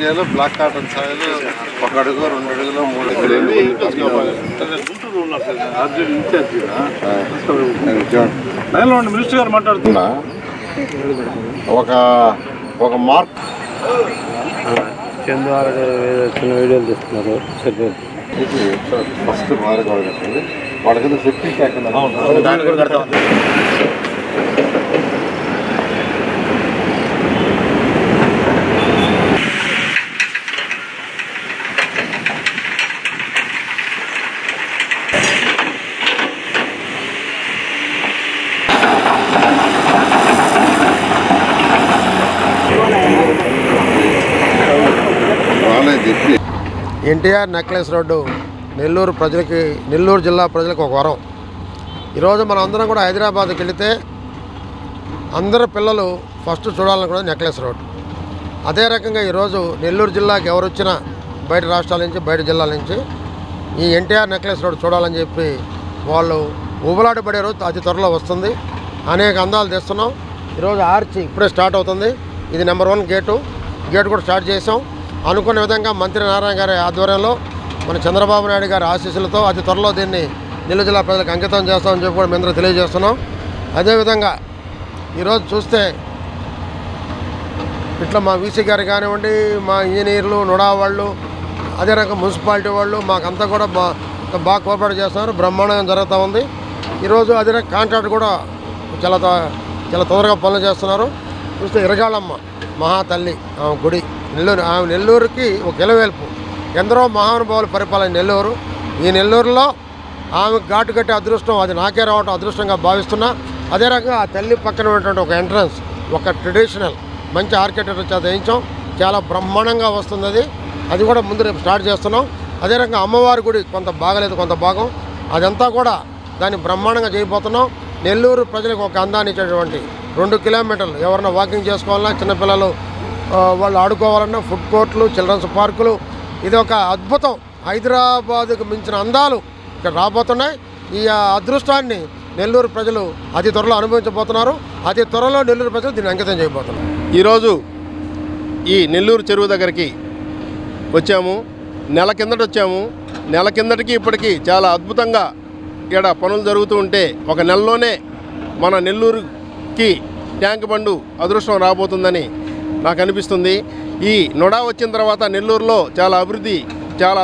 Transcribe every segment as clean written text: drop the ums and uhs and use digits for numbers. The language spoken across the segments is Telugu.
ఏరియాలో బ్లాక్ కాటన్ సాయిలు 1 అడుగు 2 అడుగులు 3 అడుగులు మినిస్టర్ గారు మాట్లాడుతున్నా ఒక మార్క్ చిన్న వీడియోలు తీస్తున్నారు ఫస్ట్ మార్క్ కట్టండి వాళ్ళకి సేఫ్టీ కాకుండా ఎన్టీఆర్ నెక్లెస్ రోడ్డు నెల్లూరు జిల్లా ప్రజలకు ఒక వరం. ఈరోజు మనం అందరం కూడా హైదరాబాద్కి వెళితే అందరు పిల్లలు ఫస్ట్ చూడాలనుకున్నది నెక్లెస్ రోడ్. అదే రకంగా ఈరోజు నెల్లూరు జిల్లాకి ఎవరు వచ్చినా బయట రాష్ట్రాల నుంచి బయట జిల్లాల నుంచి ఈ ఎన్టీఆర్ నెక్లెస్ రోడ్ చూడాలని చెప్పి వాళ్ళు ఊబలాట పడే రోజు అతి త్వరలో వస్తుంది. అనేక అందాలు తెస్తున్నాం. ఈరోజు ఆర్చి ఇప్పుడే స్టార్ట్ అవుతుంది. ఇది నెంబర్ 1 గేట్ కూడా స్టార్ట్ చేసాం. అనుకున్న విధంగా మంత్రి నారాయణ గారి ఆధ్వర్యంలో మన చంద్రబాబు నాయుడు గారి ఆశీస్సులతో అతి త్వరలో దీన్ని నెల్లూరు జిల్లా ప్రజలకు అంకితం చేస్తామని చెప్పి కూడా మేము తెలియజేస్తున్నాం. అదేవిధంగా ఈరోజు చూస్తే ఇట్లా మా వీసీ గారు కానివ్వండి, మా ఇంజనీర్లు నుడా వాళ్ళు, అదే రకంగా మున్సిపాలిటీ వాళ్ళు మాకంతా కూడా బాగా కోఆపరేట్ చేస్తున్నారు. బ్రహ్మాండంగా జరుగుతూ ఉంది. ఈరోజు అదే రకంగా కాంట్రాక్ట్ కూడా చాలా తొందరగా పనులు చేస్తున్నారు. చూస్తే ఇరగాళమ్మ మహాతల్లి ఆమె గుడి నెల్లూరుకి ఒక ఇలవేల్పు. ఎందరో మహానుభావులు పరిపాలన నెల్లూరు. ఈ నెల్లూరులో ఆమె ఘాటు కట్టే అదృష్టం అది నాకే రావటం అదృష్టంగా భావిస్తున్నా. అదే రకంగా ఆ తల్లి పక్కన ఉన్నటువంటి ఒక ఎంట్రన్స్ ఒక ట్రెడిషనల్ మంచి ఆర్కిటెక్చర్ చేత వేయించాం. చాలా బ్రహ్మాండంగా వస్తుంది. అది కూడా ముందు రేపు స్టార్ట్ చేస్తున్నాం. అదే రకంగా అమ్మవారి గుడి కొంత బాగలేదు, కొంత భాగం అదంతా కూడా దాన్ని బ్రహ్మాండంగా చేయబోతున్నాం. నెల్లూరు ప్రజలకు ఒక అందాన్ని ఇచ్చేటువంటి 2 కిలోమీటర్లు ఎవరన్నా వాకింగ్ చేసుకోవాలన్నా, చిన్నపిల్లలు వాళ్ళు ఆడుకోవాలన్నా ఫుడ్ కోర్టులు, చిల్డ్రన్స్ పార్కులు, ఇది ఒక అద్భుతం. హైదరాబాదుకు మించిన అందాలు ఇక్కడ రాబోతున్నాయి. ఈ అదృష్టాన్ని నెల్లూరు ప్రజలు అతి త్వరలో అనుభవించబోతున్నారు. అతి త్వరలో నెల్లూరు ప్రజలు దీన్ని అంకితం చేయబోతున్నారు. ఈరోజు ఈ నెల్లూరు చెరువు దగ్గరికి వచ్చాము. నెల కిందట వచ్చాము. నెల కిందటికి ఇప్పటికీ చాలా అద్భుతంగా ఇక్కడ పనులు జరుగుతూ ఉంటే ఒక నెలలోనే మన నెల్లూరుకి ట్యాంక్ బండు అదృష్టం రాబోతుందని నాకు అనిపిస్తుంది. ఈ నొడా వచ్చిన తర్వాత నెల్లూరులో చాలా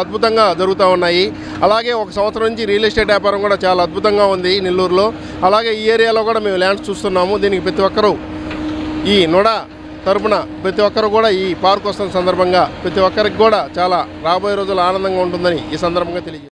అద్భుతంగా జరుగుతూ ఉన్నాయి. అలాగే 1 సంవత్సరం నుంచి రియల్ ఎస్టేట్ వ్యాపారం కూడా చాలా అద్భుతంగా ఉంది నెల్లూరులో. అలాగే ఈ ఏరియాలో కూడా మేము ల్యాండ్స్ చూస్తున్నాము. దీనికి ప్రతి ఒక్కరూ ఈ నొడా తరపున ప్రతి ఒక్కరు కూడా ఈ పార్క్ వస్తున్న సందర్భంగా ప్రతి ఒక్కరికి కూడా చాలా రాబోయే రోజులు ఆనందంగా ఉంటుందని ఈ సందర్భంగా తెలియజేస్తాను.